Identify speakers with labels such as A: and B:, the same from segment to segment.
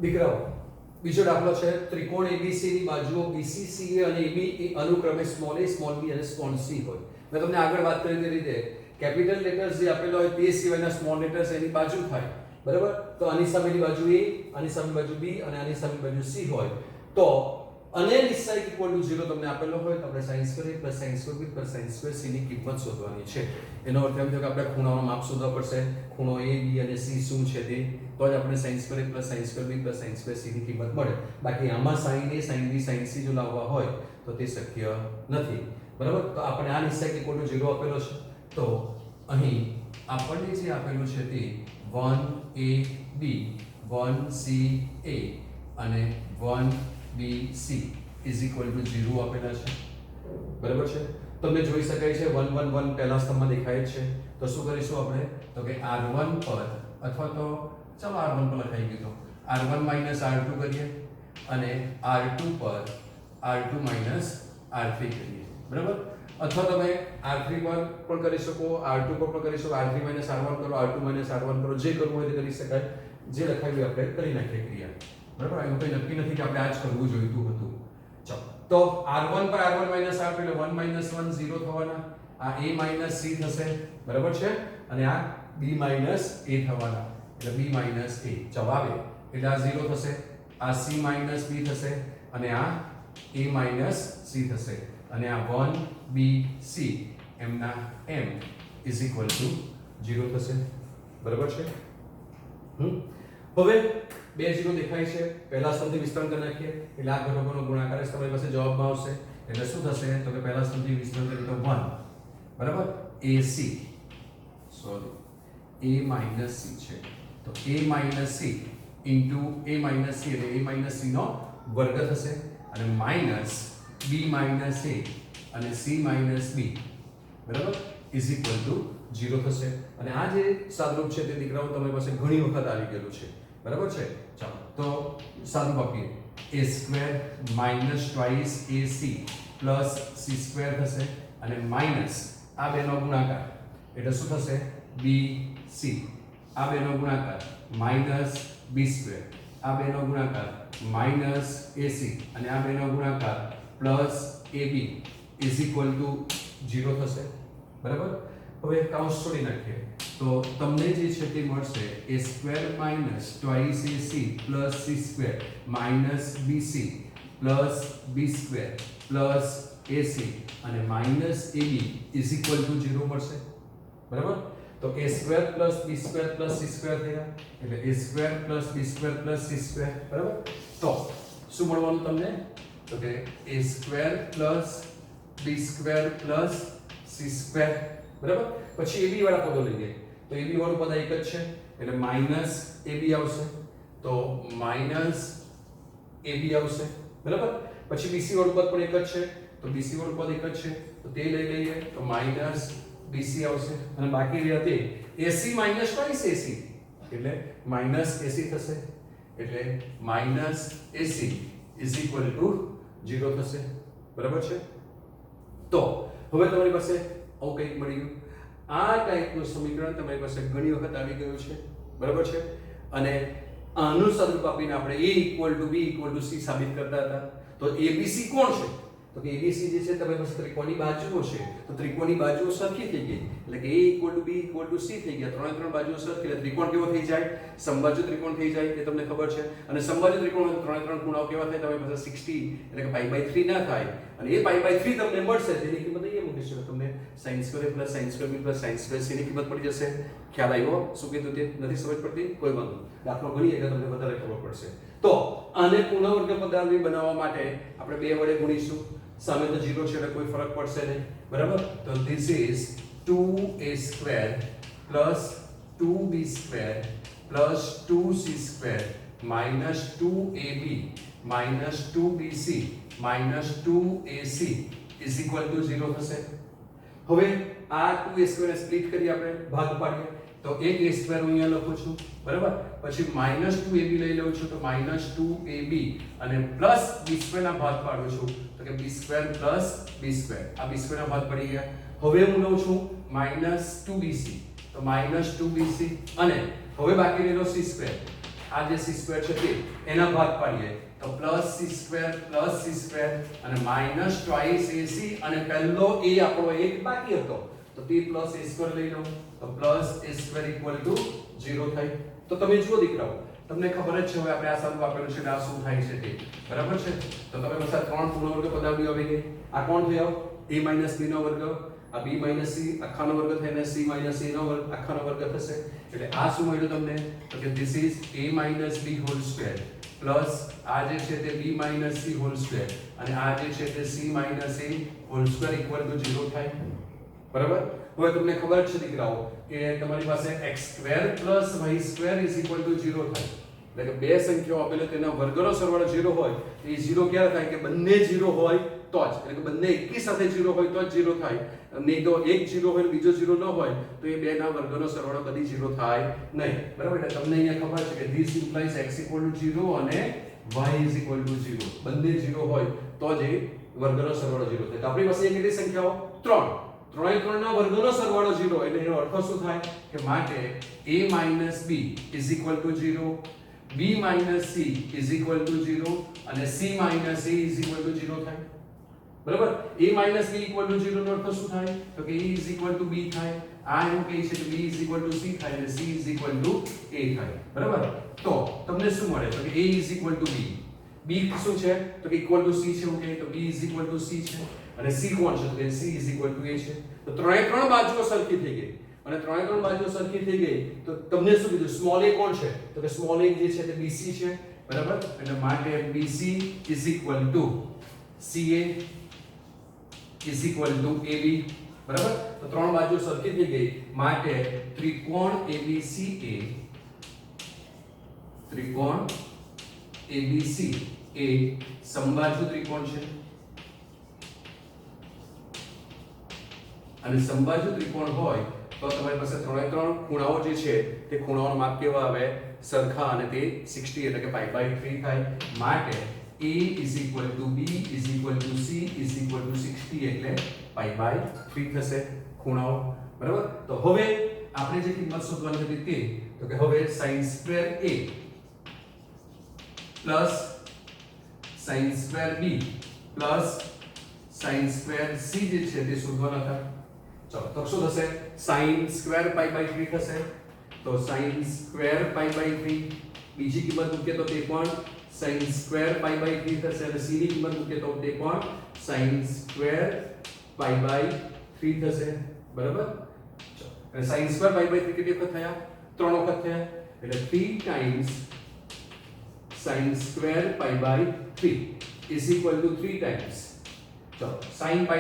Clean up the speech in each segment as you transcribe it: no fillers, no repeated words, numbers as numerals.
A: દીકરાઓ બીજો દાખલો છે ત્રિકોણ ABC ની બાજુઓ BC CA અને AB એ અનુક્રમે સ્મોલ a સ્મોલ b અને સ્મોલ c હોય. મેં તમને આગળ વાત કરી તે રીતે કેપિટલ લેટર્સ જે આપેલો હોય તે સિવાયના સ્મોલ લેટર્સ એની બાજુ થાય, બરાબર? તો આની સામેની બાજુ a, આની સામેની બાજુ b અને આની સામેની બાજુ c હોય. તો અને નિશ્ચય ઇક્વલ ટુ 0 તમને આપેલો હોય તો આપણે sin square a sin square b sin square c ની કિંમત શોધવાની છે. એનો અર્થ એમ થયો કે આપણે ખૂણાનો માપ શોધવા પડશે. ખૂણો a b અને c શું છે તે તો જ આપણે sin square a sin square b sin square c ની કિંમત મળે. બાકી આમાં sin a sin b sin c જો લાવવા હોય તો તે શક્ય નથી, બરાબર? તો આપણે આ નિશ્ચય ઇક્વલ ટુ 0 આપેલો છે. તો અહીં આપણને જે આપેલું છે તે 1ab 1ca અને 1bc ઇઝ ઇક્વલ ટુ 0 આપેલા છે, બરાબર છે? તમને જોઈ શકાય છે 1 1 1 પહેલા સ્તંભમાં દેખાય છે. તો શું કરીશું આપણે તો કે r1 પર અથવા તો ચાલો r1 પર લખાઈ ગયું તો r1 r2 કરીએ અને r2 પર r2 r3 કરીએ, બરાબર? અથવા તમે r3 પર પણ કરી શકો, r2 પર પણ કરી શકો, r3 r1 કરો, r2 r1 કરો, જે કરવું હોય તે કરી શકાય. જે લખાવ્યું આપણે કરી નાખીએ ક્રિયા, બરાબર? એવું કંઈ નક્કી નથી કે આપણે આ જ કરવું જોઈતું હતું. ચાલો તો r1 પર r1 r2 એટલે 1 1 0 થવાના, આ a c થશે, બરાબર છે? અને આ b a થવાના એટલે b a. ચાલો આવે એટલે આ 0 થશે, આ c b થશે અને આ a c થશે અને આ 1bc એમના m ઇઝ ઇક્વલ ટુ 0 થશે, બરાબર છે? હવે બે 0 દેખાય છે. પહેલા સ્તંભથી વિસ્તરણ કરી નાખીએ એટલે આ ઘટકોનો ગુણાકાર જ તમારી પાસે જવાબમાં આવશે. એટલે શું થશે તો કે પહેલા સ્તંભથી વિસ્તરણ કરીએ તો 1, બરાબર? ac સોરી a c છે તો a c into a c એટલે a c નો વર્ગ થશે અને માઈનસ b a અને c b, બરાબર, ઇઝ ઇક્વલ ટુ 0 થશે. અને આ જે સાદરૂપ છે તે દીકરાઓ તમારી પાસે ઘણી વખત આવી ગયેલું છે, બરાબર છે? ચાલો તો સાદરૂપ આપીએ a square minus twice ac plus c square થશે અને માઈનસ આ બેનો ગુણાકાર એટલે શું થશે bc, આ બેનો ગુણાકાર માઈનસ b સ્ક્વેર, આ બેનો ગુણાકાર માઈનસ ac અને આ બેનો ગુણાકાર plus ab is equal to 0 થશે, બરાબર? હવે કૌંસ છોડી નાખીએ તો તમને જે છે તે મળશે a square minus twice ac plus c square minus bc plus b square plus ac અને minus ab is equal to 0 મળશે, બરાબર? તો a square plus b square plus c square થયા એટલે a square plus b square plus c square, બરાબર? તો શું મળવાનું તમને તો કે a square plus b square plus c square, બરાબર? પછી ab વાળા પદો લઈએ તો ab વાળું પદ એક જ છે એટલે માઈનસ ab આવશે તો માઈનસ ab આવશે, બરાબર? પછી bc વાળું પદ પણ એક જ છે તો bc વાળું પદ એક જ છે તો તે લઈ લઈએ તો માઈનસ bc આવશે અને બાકી રહ્યા તે ac માઈનસ ટ્વાઇસ ac એટલે માઈનસ ac થશે એટલે minus ac is equal to 0 થશે, બરાબર છે? તો હવે તમારી પાસે આવું કંઈક મળી ગયું. આ ટાઈપનું સમીકરણ તમારી પાસે ઘણી વખત આવી ગયું છે, બરાબર છે? અને આનું સાદુરૂપ આપીને આપણે a equal to b equal to c સાબિત કરતા હતા. તો abc કોણ છે તો કે abc જે છે તમારી પાસે ત્રિકોણની બાજુઓ છે તો ત્રિકોણની બાજુઓ સરખી થઈ ગઈ એટલે કે a equal to b equal to c થઈ ગયા. ત્રણે ત્રણ બાજુઓ સરખી એટલે ત્રિકોણ કેવો થઈ જાય? સમબાજુ ત્રિકોણ થઈ જાય, એ તમને ખબર છે. અને સમબાજુ ત્રિકોણ હોય તો ત્રણે ત્રણ ખૂણાઓ કેવા થાય? તમારી પાસે 60 એટલે કે π/3 ના થાય અને એ π/3 તમને મળશે તેની કિંમત અહીંયા મૂકીશું તમને sin square plus sin square b plus sin square c ની કિંમત પડી જશે. ખ્યાલ આવ્યો? શું કીધું તે નથી સમજ પડતી? કોઈ વાંધો નહીં, દાખલો ગણીએ એટલે તમને વધારે ખબર પડશે. તો આને પૂર્ણવર્ગ પદાવલિ બનાવવા માટે આપણે બે વડે ગુણીશું. સામે તો 0 છે એટલે કોઈ ફરક પડશે નહીં, બરાબર? તો this is 2a square plus 2b square plus 2c square minus 2ab minus 2bc minus 2ac is equal to 0 થશે. હવે આ 2a સ્ક્વેર ને સ્પ્લિટ કરી આપણે ભાગ પાડીએ તો એક a સ્ક્વેર હું અહીંયા લખું છું, બરાબર? પછી માઈનસ 2ab લઈ લઉં છું તો માઈનસ 2ab અને પ્લસ b સ્ક્વેર ના ભાગ પાડું છું તો કે b square plus b square, આ b સ્ક્વેર ના ભાગ પડી ગયા. હવે હું લઉં છું માઈનસ 2bc તો માઈનસ 2bc અને હવે બાકી રહેલો c સ્ક્વેર, આ જે c² છે તે એના ભાગ પાડીએ તો +c² અને માઇનસ ટ્વાઇસ ac અને પહેલો a આપણો એક બાકી હતો તો p + a² લઈ લો તો +a² = 0 થાય। તો તમે જુઓ દીકરાઓ, તમને ખબર જ છે હવે આપણે આ સાદું આપેલું છે આ શું થાય છે તે, બરાબર છે? તો તમે બસ આ 3 પૂર્ણવર્ગ પદાવલી આવી ગઈ। આ કોણ થયો? a - b નો વર્ગ, આ b - c આખાનો વર્ગ થઈને c - a નો વર્ગ આખાનો વર્ગ થશે। એટલે આ શું મળ્યું તમને? તો કે this is a - b whole square plus આ જે છે તે b - c whole square અને આ જે છે તે c - a whole square = 0 થાય, બરાબર? હવે તમને ખબર છે દીકરાઓ કે તમારી પાસે x² + y² = 0 થાય। એટલે કે બે સંખ્યાઓ આપેલી તેના વર્ગનો સરવાળો 0 હોય તો એ 0 ક્યારે થાય? કે બંને 0 હોય તો જ, એટલે કે બંને એકી સાથે 0 હોય તો જ 0 થાય, નહીં તો એક 0 હોય ને બીજો 0 ન હોય તો એ બેના વર્ગનો સરવાળો કદી 0 થાય નહીં, બરાબર? એટલે તમને અહીંયા ખબર છે કે this implies x = 0 અને y = 0, બંને 0 હોય તો જ એ વર્ગનો સરવાળો 0 થાય। તો આપણી પાસે અહીંયા કેટલી સંખ્યાઓ? 3, ત્રણે ત્રણના વર્ગનો સરવાળો 0 એટલે એનો અર્થ શું થાય કે માટે a - b = 0, b - c = 0 અને c - a = 0 થાય, બરાબર? a - b = 0 નો અર્થ શું થાય? તો કે a = b થાય, આ એવું કહે છે કે b = c થાય અને c = a થાય, બરાબર? તો તમને શું મળે? તો કે a = b, b શું છે? તો કે = c છે, એવું કહે તો b = c છે અને c કોણ છે? તો કે c = a છે। તો ત્રણે ત્રણ બાજુઓ સરખી થઈ ગઈ અને ત્રણે ત્રણ બાજુઓ સરખી થઈ ગઈ તો તમને શું કીધું? સ્મોલ a કોણ છે? તો કે સ્મોલ a જે છે તે bc છે, બરાબર? એટલે માટે bc = ca = ab, બરાબર? તો ત્રણ બાજુઓ સરખી થઈ ગઈ માટે ત્રિકોણ abc એ સમબાજુ ત્રિકોણ છે અને સમબાજુ ત્રિકોણ હોય તો તમારી પાસે ત્રણે ત્રણ ખૂણાઓ જે છે તે ખૂણાઓનું માપ કેવા આવે? સરખા અને તે 60 એટલે કે π/3 થાય। માટે a = b = c = 60 એટલે π/3 થશે ખૂણાઓ, બરાબર? તો હવે આપણે જે કિંમત શોધવાની હતી તે તો કે હવે sin² a sin² b sin² c જે છે તે શોધવાના હતા। ચલો તો શું થશે? sin² π/3 થશે તો sin² π/3, બીજી કિંમત મૂકીએ તો તે પણ sin² π/3 થશે અને c ની કિંમત મૂકીએ તો તે પણ sin² π/3 થશે, બરાબર? અને sin² π/3 કેટલી વખત થયા? 3 વખત થયા એટલે 3 times sin² π/3 = 3 times ચલો sin π/3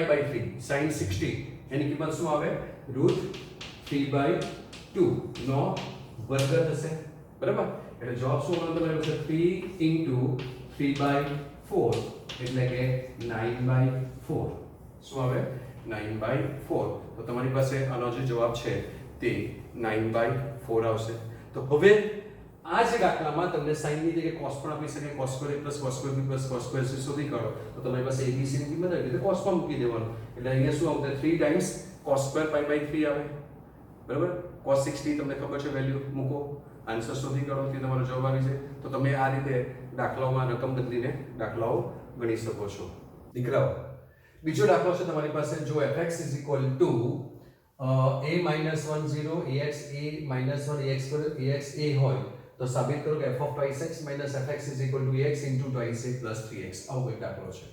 A: sin 60 એની કિંમત શું આવે? √3/2 નો વર્ગ થશે, બરાબર? એટલે જવાબ શું આવવાનો તમારે છે? 3 * 3/4 એટલે કે 9/4, શું આવે? 9/4। તો તમારી પાસે આનો જે જવાબ છે તે 9/4 આવશે। તો હવે આ જે દાખલામાં તમને sin ની જગ્યાએ cos પણ આપી શકે, cos² a + cos² b + cos² c શોધી કાઢો તો તમારી પાસે abc ની કિંમત આવી એટલે cos માં મૂકી દેવાનું એટલે અહીંયા શું આવશે? 3 times cos² π/3 આવે, બરાબર? cos 60 તમને ખબર છે વેલ્યુ મૂકો, આન્સર શોધી કાઢો કે તમારો જવાબ આવી જાય। તો તમે આ રીતે દાખલાઓમાં રકમ બદલીને દાખલાઓ ગણી શકો છો। દીકરાઓ બીજો દાખલો છે તમારી પાસે, જો fx = a - 1 0 ax a - 1 ax a હોય તો સાબિત કરો કે f of twice x minus fx is equal to ax into twice a plus 3x, આવો એક દાખલો છે,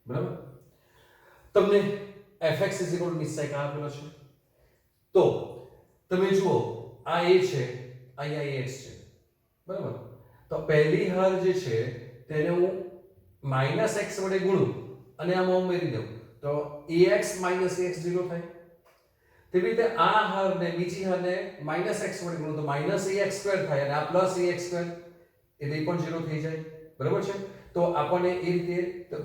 A: બરાબર? તમને fx is equal to નિશ્ચય કા આપેલો છે તો તમે જુઓ આ a છે, અહીંયા ax છે, બરાબર? તો પહેલી હાર જે છે તેને હું -x વડે ગુણું અને આમાં ઉમેરી દઉં તો ax - ax 0 થાય। તેવી રીતે આ હારને બીજી હારને -x વડે ગુણો તો -ax² થાય અને આ +ax² એટલે એ પણ 0 થઈ જાય, બરાબર છે? તો આપણને એ રીતે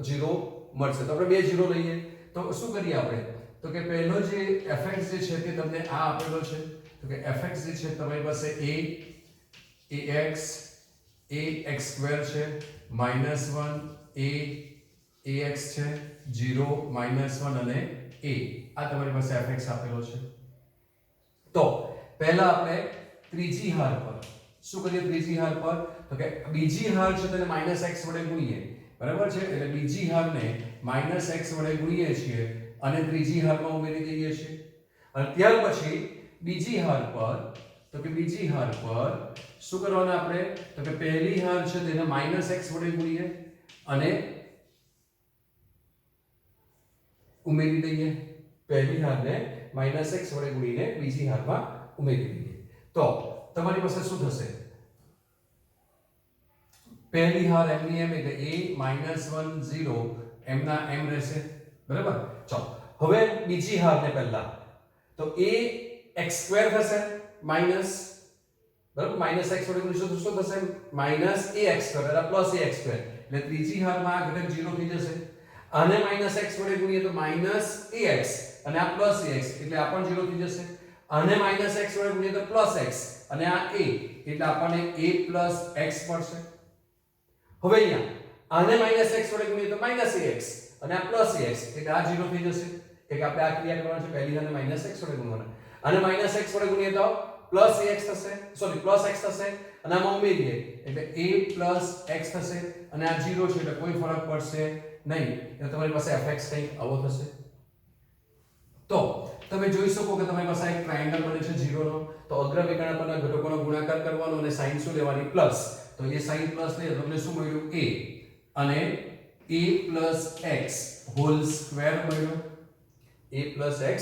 A: 0 મળશે। તો આપણે બે 0 લઈએ તો શું કરીએ આપણે? તો કે પહેલો જે fx જે છે તે તમને આ આપેલો છે તો કે fx જે છે તમારી પાસે ax છે -1 ax છે 0 -1 અને આ તમારી પાસે fx આપેલો છે। તો પહેલા આપણે ત્રીજી હાર પર શું કરીએ ત્રીજી હાર પર? તો કે બીજી હાર છે તેને -x વડે ગુણીએ, બરાબર છે? એટલે બીજી હારને -x વડે ગુણીએ છીએ અને ત્રીજી હારમાં ઉમેરી દઈએ છીએ. અને ત્યાર પછી બીજી હાર પર, તો કે બીજી હાર પર શું કરવાનું આપણે? તો કે પહેલી હાર છે તેને -x વડે ગુણીએ અને ઉમેરી દઈએ. પહેલી હારને -x વડે ગુણીને બીજી હારમાં ઉમેરી દઈએ. તો તમારી પાસે શું થશે? પહેલી હાર એમની એમ એટલે a-1 0 એમના એમ રહેશે, બરાબર? ચાલો હવે બીજી હારને પહેલા તો a x² થશે માઈનસ, બરાબર? -x વડે ગુણીશું તો શું થશે? -ax² એટલે +ax². એટલે ત્રીજી હારમાં આ ઘટક 0 થઈ જશે. આને -x વડે ગુણીએ તો -ax અને આ +ax એટલે આ પણ 0 થઈ જશે. આને -x વડે ગુણીએ તો +x અને આ a એટલે આપણને a + x મળશે. હવે અહીંયા આને -x વડે ગુણીએ તો -ax અને આ +ax એટલે આ 0 થઈ જશે. કે આપણે આ ક્રિયા કરવાની છે, પહેલી હારને -x વડે ગુણવાના, આને -x વડે ગુણીએ તો +ax થશે, સોરી +x થશે અને આમાં ઉમેરીએ એટલે a + x થશે અને આ 0 છે એટલે કોઈ ફરક પડશે નહીં. એટલે તમારી પાસે fx કંઈક આવો થશે. તો તમે જોઈ શકો કે તમારી પાસે એક ટ્રાયેંગલ બને છે 0 નો. તો અગ્ર વિકર્ણ પરના ઘટકોનો ગુણાકાર કરવાનો અને sin શું લેવાની? પ્લસ. તો એ sin પ્લસ લઈએ તો તમને શું મળ્યું? a અને a + x હોલ સ્ક્વેર મળ્યો, a + x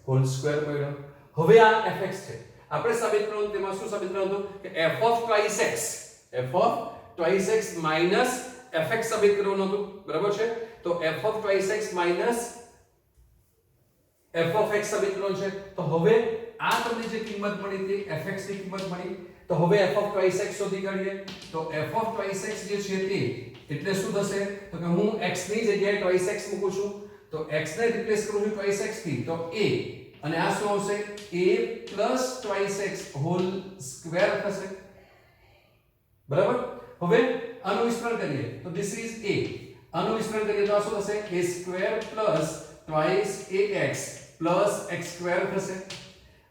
A: હોલ સ્ક્વેર મળ્યો. હવે આ fx છે, આપણે સાબિત કરવાનું, તેમાં શું સાબિત કરવાનું હતું કે f of twice x minus fx સાબિત કરવાનું હતું, બરાબર છે? તો f of twice x minus f of x સાબિત કરવાનું છે. તો હવે આ તમને જે કિંમત મળી તે fx ની કિંમત મળી. તો હવે f of twice x શોધી કાઢીએ. તો f of twice x જે છે તે એટલે શું થશે? તો કે હું x ની જગ્યાએ twice x મૂકું છું, તો x ને રિપ્લેસ કરું છું twice x થી, તો a અને આ શું આવશે? a + twice x whole square થશે, બરાબર? હવે આનું વિસ્તરણ કરીએ તો this is a. આનું વિસ્તરણ કરીએ તો આ શું થશે? a² + twice ax + x² થશે.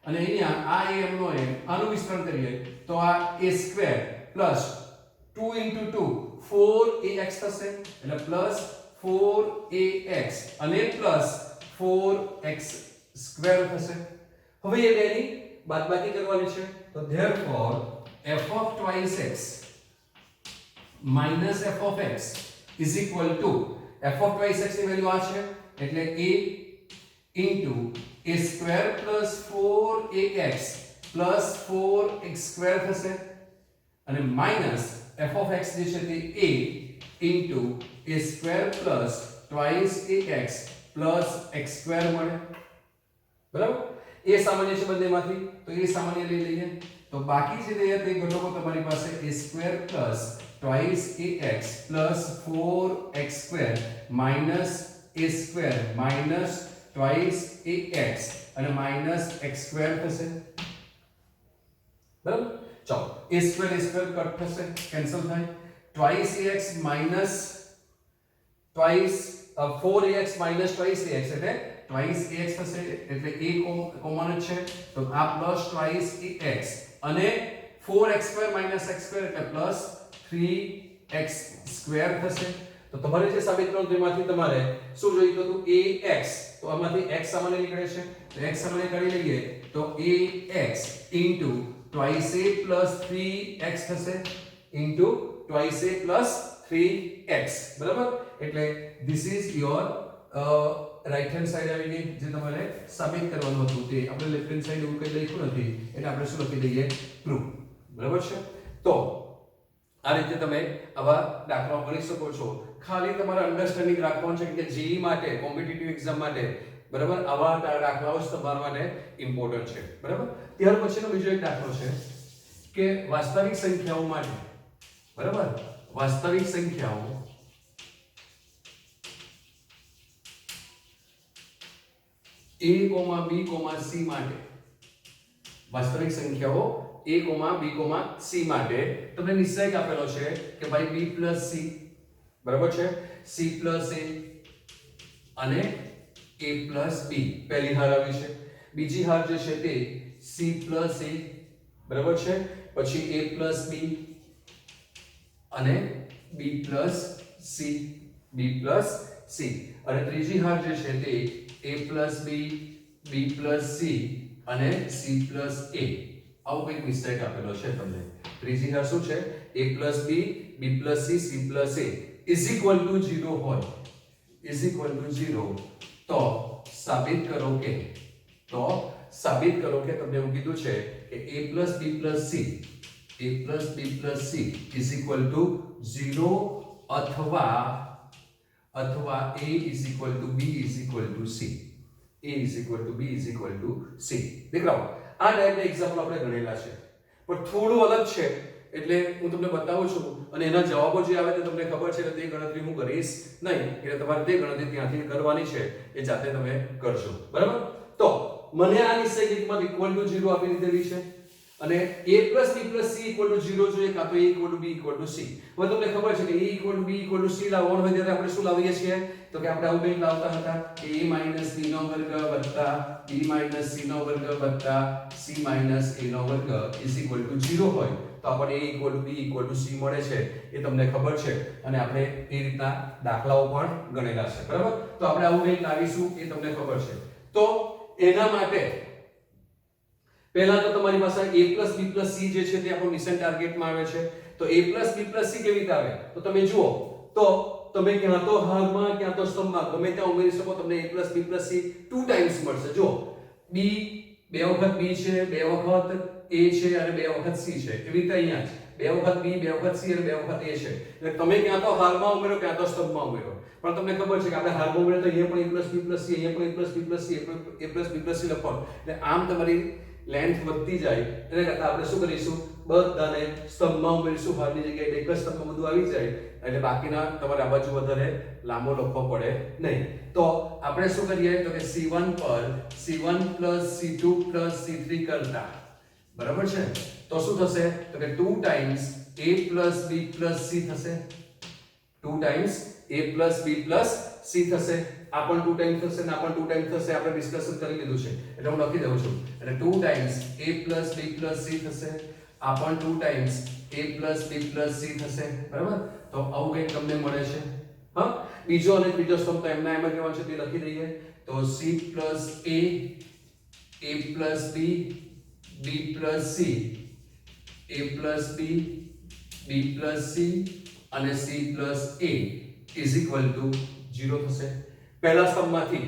A: અને અહીંયા આ a એમનો એમ, આનું વિસ્તરણ કરીએ તો આ a² + 2 * 2 4ax થશે એટલે +4ax અને +4x² થશે. હવે એ બેની બાદબાકી કરવાની છે. તો therefore f of twice x minus f of x is equal to f of twice x ની વેલ્યુ આ છે એટલે a into a² + 4ax + 4x² થશે અને minus f of x જે છે તે a into a² + twice ax + x² મળે, બરાબર? એ સામાન્ય છે બંનેમાંથી, તો એ સામાન્ય લઈ લઈએ. તો બાકી જે રહ્યા તે ઘટકો તમારી પાસે a² + twice ax + 4x² minus a² minus twice ax અને minus x² થશે, બરાબર? ચાલો a² કટ થશે, કેન્સલ થાય. twice ax minus twice 4ax minus twice ax એટલે twice ax થશે એટલે a કોમન જ છે, તો આ પ્લસ twice ax અને 4x² minus x² એટલે +3x² થશે. તો તમારે જે સાબિત કરવાનું તેમાંથી તમારે શું જોઈતું હતું? ax. તો આમાંથી x સામાન્ય નીકળે છે, તો x સામાન્ય કાઢી લઈએ તો ax into twice a + 3x થશે into twice a + 3x, બરાબર? એટલે this is your right hand side આવી ગઈ જે તમારે સાબિત કરવાનું હતું તે. આપણે લેફ્ટ હેન્ડ સાઈડ એવું કંઈ લખ્યું નથી એટલે આપણે શું લખી દઈએ? ટ્રુ, બરાબર છે? તો આ રીતે તમે આવા દાખલાઓ કરી શકો છો. ખાલી તમારે અન્ડરસ્ટેન્ડિંગ રાખવાનું છે કે જીઈ માટે, કોમ્પિટિટિવ એક્ઝામ માટે, બરાબર, આવા દાખલાઓ જ તમારા માટે ઇમ્પોર્ટન્ટ છે, બરાબર? ત્યાર પછીનો બીજો એક દાખલો છે કે વાસ્તવિક સંખ્યાઓ માટે, બરાબર, વાસ્તવિક સંખ્યાઓ a, b, c માટે, વાસ્તવિક સંખ્યાઓ a, b, c માટે તમને નિશ્ચય આપેલો છે કે ભાઈ b + c, બરાબર છે, c + a અને a + b પહેલી હાર આવી છે. બીજી હાર જે છે તે c + a બરાબર છે. પછી a પ્લસ b અને b plus c, b plus c, અને ત્રીજી હાર જે છે તે a plus b, b plus c અને c પ્લસ a. આવું કંઈક મિસ્ટેક આપેલો છે તમને. ત્રીજી હાર શું છે? a plus b, b plus c, c plus a is equal to 0 હોય, ઇઝ ઇક્વલ ટુ 0, તો સાબિત કરો કે તમને એવું કીધું છે કે a plus b plus c, a plus b plus c is equal to 0 અથવા a is equal to b is equal to c, a is equal to b is equal to c. દીકરાઓ, આ ટાઈપના example આપણે ગણેલા છે, પણ થોડું અલગ છે એટલે હું તમને બતાવું છું, અને એના જવાબો જે આવે તે તમને ખબર છે કે તે ગણતરી હું કરીશ નહીં, એટલે તમારે તે ગણતરી ત્યાંથી કરવાની છે, એ જાતે તમે કરશો. બરાબર? તો મને આ નિશ્ચયકમાં ઇક્વલ ટુ 0 આપી દીધેલી છે, અને a plus b plus c equal to 0 જોઈએ, કાં તો a equal to b equal to c. હવે તમને ખબર છે કે a equal to b equal to c લાવવાનું હોય ત્યારે આપણે શું લાવીએ છીએ? તો કે આપણે આવું કંઈક લાવતા હતા કે a માઈનસ b નો વર્ગ વત્તા b માઈનસ c નો વર્ગ વત્તા c માઈનસ a નો વર્ગ ઇઝ ઇક્વલ ટુ 0 હોય તો આપણને a equal to b equal to c મળે છે, એ તમને ખબર છે, અને આપણે એ રીતના દાખલાઓ પણ ગણેલા છે. બરાબર? તો આપણે આવું કંઈક લાવીશું, એ તમને ખબર છે. તો એના માટે પહેલા તો તમારી પાસે a b c જે છે તે આપણો મિશન ટાર્ગેટમાં આવે છે. તો a b c કેવી રીતે આવે? તો તમે જુઓ, તો તમે ક્યાં તો હારમાં ક્યાં તો સ્તંભમાં ગમે ત્યાં ઉમેરી શકો, તમને a b c 2 ટાઈમ્સ મળશે. જો b બે વખત b છે, બે વખત a છે અને બે વખત c છે. એવી રીતે અહીંયા જ બે વખત b, બે વખત c અને બે વખત a છે. એટલે તમે ક્યાં તો હારમાં ઉમેરો ક્યાં તો સ્તંભમાં ઉમેરો. પણ તમને ખબર છે કે આપણે હારમાં ઉમેરો તો અહીંયા પણ a b c, અહીંયા પણ a b c, a b c લખવાનું. એટલે આમ તમારી લેન્થ વધતી જાય, એટલે કરતા આપણે શું કરીશું? બધાને સ્તંભમાં ઉમેરીશું, હારની જગ્યાએ એક જ સ્તંભમાં બધું આવી જાય, એટલે બાકીના તમારે આ બાજુ વધારે લાંબો લખવો પડે નહીં. તો આપણે શું કરીએ? તો કે c1 પર c1 c2 c3 કરતા, બરાબર છે, તો શું થશે? તો કે 2 ટાઈમ્સ a b c થશે, 2 ટાઈમ્સ a b c થશે. આ પણ 2 ટાઈમ્સ થશે ને આ પણ 2 ટાઈમ્સ થશે. આપણે ડિસ્કશન કરી લીધું છે એટલે હું લખી દઉં છું. એટલે 2 ટાઈમ્સ a b c થશે. આ પણ 2 ટાઈમ્સ a b c થશે. બરાબર? તો આવું કંઈક તમને મળે છે. હા, બીજો અને ત્રીજો સ્તંભ તો એમના એમ જ કહેવાનું છે, તે લખી દઈએ. તો c a b b c, a b b c અને c a is equal to 0 થશે. પહેલા સ્તંભમાંથી,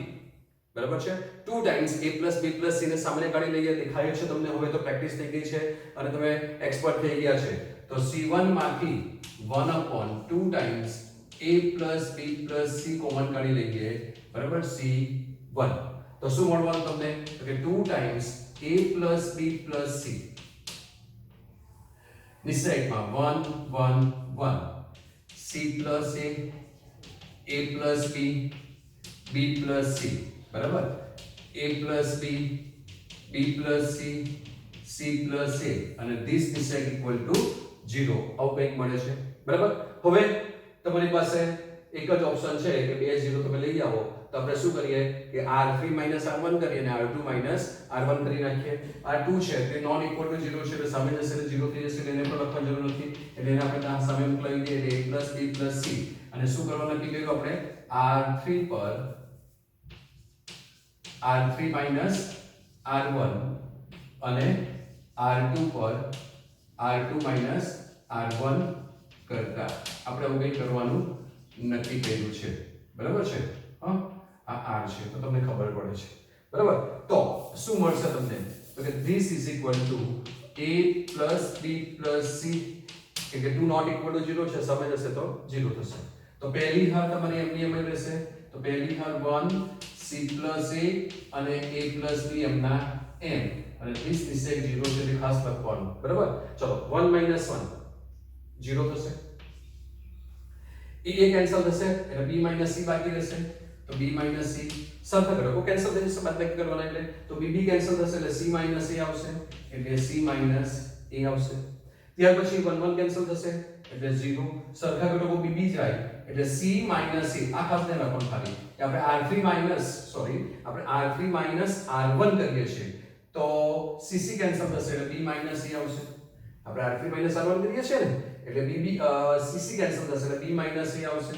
A: બરાબર છે, 2 ટાઈમ્સ a b c ને સામે કાઢી લઈએ. દેખાય છે તમને? હવે તો પ્રેક્ટિસ થઈ ગઈ છે અને તમે એક્સપર્ટ થઈ ગયા છે. તો c1 માંથી 1/2 times a b c common કાઢી લઈએ. બરાબર? c1. તો શું મળવાનું તમને? તો કે 2 times a b c. નિશ્ચયકમાં 1 1 1 c a b b c. બરાબર? a b b c c a, અને this is equal to 0. આવું કંઈક મળે છે. બરાબર? હવે તમારી પાસે એક જ ઓપ્શન છે કે બે 0 તમે લઈ આવો. તો આપણે શું કરીએ કે r3 r1 કરીએ અને r2 r1 કરી નાખીએ. r2 છે તે નોન ઇક્વલ ટુ 0 છે, એટલે સામે જશે એટલે 0 થઈ જશે, એને પણ લખવાની જરૂર નથી, એટલે એને આપણે ત્યાં સામે મોકલાવી દઈએ. એટલે a b c, અને શું કરવાનું નક્કી કર્યું આપણે? r3 પર r3 r1 અને r2 પર r2 r1 કરતા આપણે આવું કંઈ કરવાનું નક્કી કર્યું છે. બરાબર છે? હા, આ r છે તો તમને ખબર પડે છે. બરાબર? તો શું મળશે તમને? તો કે this is equal to a b c, એટલે 2 not equal to 0 છે, સામે જશે તો 0 થશે. તો પહેલી હાર તમારી એમની એમ રહેશે. તો પહેલી હાર 1 c a અને a b એમના m, અને this is 0 છે તે ખાસ લખવાનું. બરાબર? ચલો 1 1 0 થશે. એ કેન્સલ થશે એટલે b c બાકી રહેશે. તો b c સરખા કરો તો કેન્સલ થઈ જશે, બાદબાકી કરવાના એટલે. તો b કેન્સલ થશે એટલે c a આવશે, એટલે c a આવશે. ત્યાર પછી 1 1 કેન્સલ થશે એટલે 0. સરખા કરો તો b જાય એટલે c a. આ ખાસ ધ્યાન રાખવાનું ખાલી કે આપણે r3 r1 કરીએ છીએ. તો cc કેન્સલ થશે એટલે b માઈનસ c આવશે. આપણે r3 માઈનસ r1 કરીએ છીએ ને એટલે cc કેન્સલ થશે એટલે b માઈનસ c આવશે.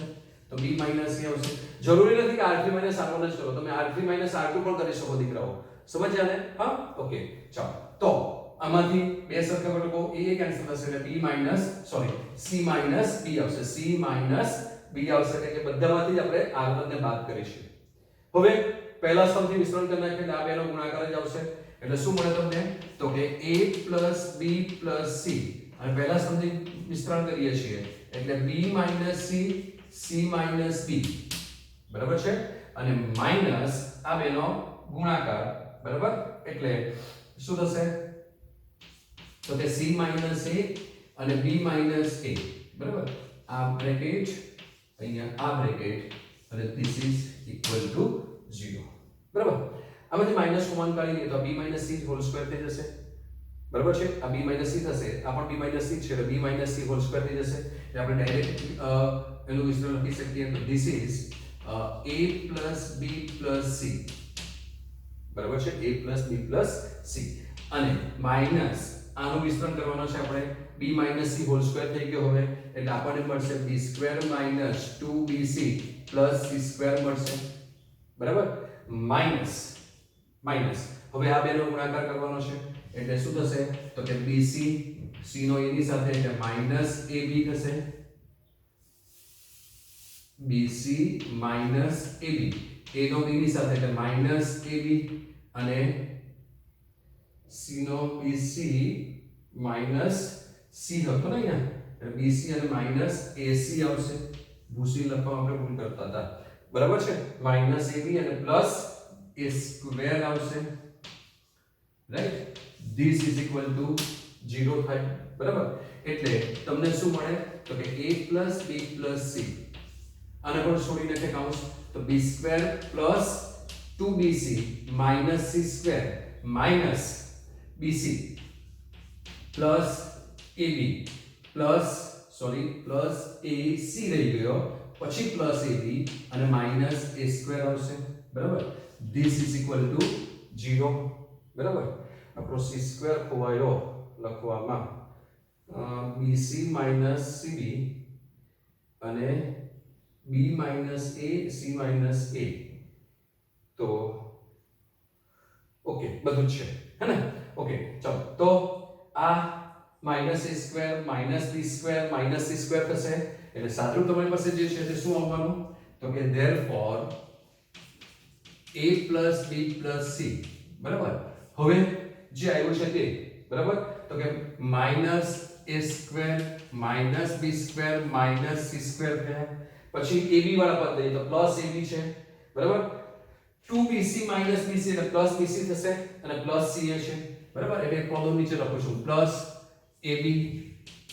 A: તો b માઈનસ c આવશે. જરૂરી નથી કે r3 માઈનસ r1 જ કરો, તમે r3 માઈનસ r2 પણ કરી શકો દીકરાઓ. સમજ્યા ને? હા, ઓકે. ચાલો, તો આમાંથી બે સરખા ઘટકો a કેન્સલ થશે એટલે b minus c minus b આવશે. c માઈનસ b આવશે એટલે કે બધામાંથી જ આપણે r1 ને બાદ કરીશું. હવે પહેલા સ્તંભથી મિશ્રણ કરી નાખીએ એટલે આ બેનો ગુણાકાર જ આવશે. એટલે શું મળે તમને? તો કે a b c અને પહેલા સ્તંભથી મિશ્રણ કરીએ છીએ એટલે b c c b બરાબર છે અને માઈનસ આ બેનો ગુણાકાર બરાબર એટલે શું થશે? તો કે c a અને b a બરાબર. આ બ્રેકેટ અહીંયા આ બ્રેકેટ અને this is equal to 0 બરાબર. આમાંથી માઈનસ કોમન કાઢી લઈએ તો b c હોલ સ્ક્વેર થઈ જશે બરાબર છે. આ b c થશે, આ પણ b c છે એટલે b c હોલ સ્ક્વેર થઈ જશે. એટલે આપણે ડાયરેક્ટ એનું વિસ્તરણ લખી શકીએ તો this is a b c બરાબર છે. a b c અને માઈનસ આનું વિસ્તરણ કરવાનો છે આપણે b c હોલ સ્ક્વેર થઈ ગયો હવે એટલે આપણને મળશે b square minus 2bc plus c square મળશે બરાબર. માઈનસ હવે આ બેનો ગુણાકાર કરવાનો છે એટલે શું થશે? તો કે bc c નો a ની સાથે એટલે માઈનસ ab થશે. bc માઈનસ ab a નો b ની સાથે એટલે માઈનસ ab અને c નો bc માઈનસ c હતો ને અહીંયા એટલે bc અને માઈનસ ac આવશે. ભૂસી લખવા આપણે ભૂલ કરતા હતા બરાબર છે. માઈનસ ab અને પ્લસ a સ્ક્વેર આવશે right. this is equal to 0 થાય બરાબર. એટલે તમને શું મળે? તો કે a b c આને પણ છોડી નાખે કૌંસ તો b square plus 2bc minus c square minus bc plus ab plus ac રહી ગયો પછી પ્લસ ab અને માઈનસ a સ્ક્વેર આવશે બરાબર. this is equal to 0 બરાબર. આપણો c સ્ક્વેર ખોવાયો લખવામાં bc માઈનસ cb અને b minus a c minus a તો ઓકે બધું જ છે હે ને? ઓકે ચાલો તો આ minus a square minus b square minus c square થશે એટલે સાદું તમારી પાસે જે છે તે શું આવવાનું? તો કે therefore a b c બરાબર. હવે જે આવ્યું છે તે બરાબર તો કે minus a square minus b square minus c square થયા પછી ab વાળા પદ લઈએ તો પ્લસ ab છે બરાબર. 2bc માઈનસ bc એટલે પ્લસ bc થશે અને પ્લસ ca છે બરાબર. એટલે એક પદો નીચે લખું છું plus ab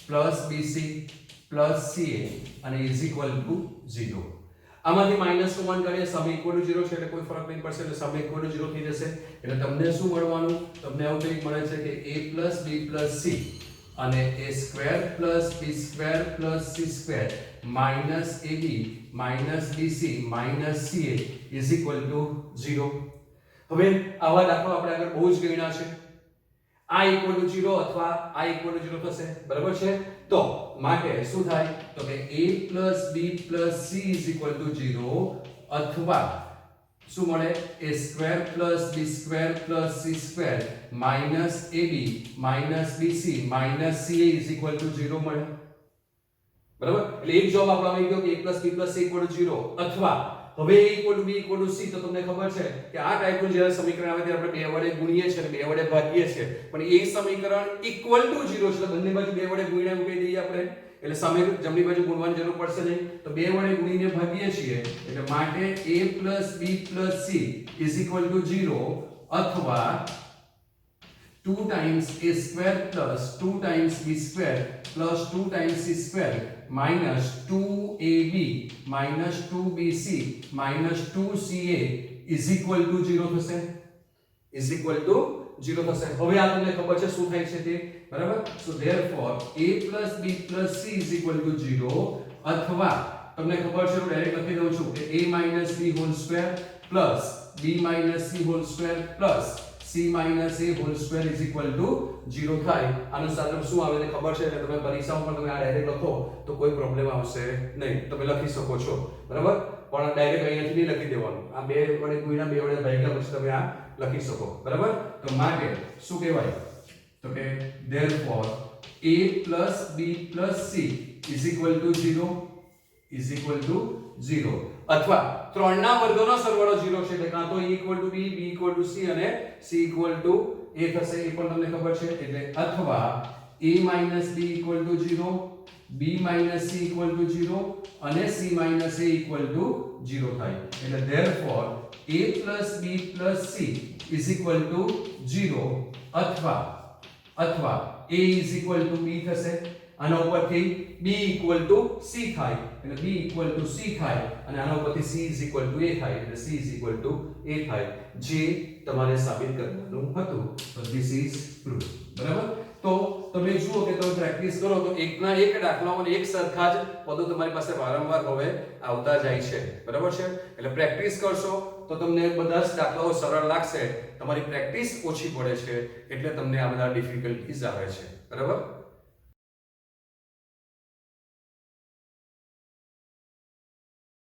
A: plus bc plus ca અને ઇઝ ઇક્વલ ટુ 0. આમાંથી માઈનસ કોમન કરીએ સમ ઇક્વલ ટુ 0 છે એટલે કોઈ ફરક નહીં પડશે એટલે સમ ઇક્વલ ટુ 0 થઈ જશે. એટલે તમને શું મળવાનું? તમને આવું કંઈક મળે છે કે a b c અને a square b square c square minus ab minus bc minus ca is equal to 0. હવે આવા દાખલા આપણે આગળ બહુ જ ગણ્યા છે. આ ઇક્વલ ટુ 0 અથવા આ ઇક્વલ ટુ 0 થશે બરાબર છે. તો માટે શું થાય? તો કે a b c is equal to 0 અથવા શું મળે? a square b square c square minus ab minus bc minus ca is equal to 0 મળે બરાબર. એટલે એક જવાબ આપણો આવી ગયો કે a b c equal to 0 અથવા હવે a equal to b equal to c. તો તમને ખબર છે કે આ ટાઈપનું જ્યારે સમીકરણ આવે ત્યારે આપણે બે વડે ગુણીએ છીએ અને બે વડે ભાગીએ છીએ પણ એ સમીકરણ ઇક્વલ ટુ 0 છે એટલે બંને બાજુ બે વડે ગુણીને મૂકી દઈએ આપણે એટલે સામે જમણી બાજુ ગુણવાની જરૂર પડશે નહીં તો બે વડે ગુણીને ભાગીએ છીએ એટલે માટે a b c is equal to 0 અથવા 2 times a square plus 2 times b square plus 2 times c square minus 2ab minus 2bc minus 2ca is equal to 0 થશે. is equal to 0 થશે. હવે આ તમને ખબર છે શું થાય છે તે બરાબર. so therefore a b c is equal to 0 અથવા તમને ખબર છે હું ડાયરેક્ટ લખી દઉં છું કે a b whole square plus b c whole square plus c c minus a whole square is equal to 0 થાય. આનું સાદુરૂપ શું આવે ને ખબર છે એટલે તમે પરીક્ષામાં પણ તમે આ ડાયરેક્ટ લખો તો કોઈ પ્રોબ્લેમ આવશે નહીં. તમે લખી શકો છો બરાબર, પણ ડાયરેક્ટ અહીંયાથી નહીં લખી દેવાનું. આ બે વડે ગુણ્યા બે વડે ભાગ્યા પછી તમે આ લખી શકો બરાબર. તો માટે શું કહેવાય તો કે therefore a plus b plus c is equal to 0 is equal to 0 અથવા ત્રણના વર્ગનો સરવાળો 0 છે એટલે કાં તો a equal to b, b equal to c અને c equal to a થશે. એ પણ તમને ખબર છે એટલે અથવા a minus b equal to 0, b minus c equal to 0 અને c minus a equal to 0 થાય. એટલે therefore a plus b plus c is equal to 0 અથવા a is equal to b થશે. આના ઉપરથી b equal to c થાય એટલે b equal to c થાય અને આના ઉપરથી c is equal to a થાય એટલે c is equal to a થાય, જે તમારે સાબિત કરવાનું હતું. તો this is proof બરાબર. તો તમે જુઓ કે તમે પ્રેક્ટિસ કરો તો એકના એક દાખલાઓને એક સરખા જ પદો તમારી પાસે વારંવાર હવે આવતા જાય છે બરાબર છે. એટલે પ્રેક્ટિસ કરશો તો તમને બધા જ દાખલાઓ સરળ લાગશે. તમારી પ્રેક્ટિસ ઓછી પડે છે એટલે તમને આ બધા ડિફિકલ્ટીઝ આવે છે બરાબર.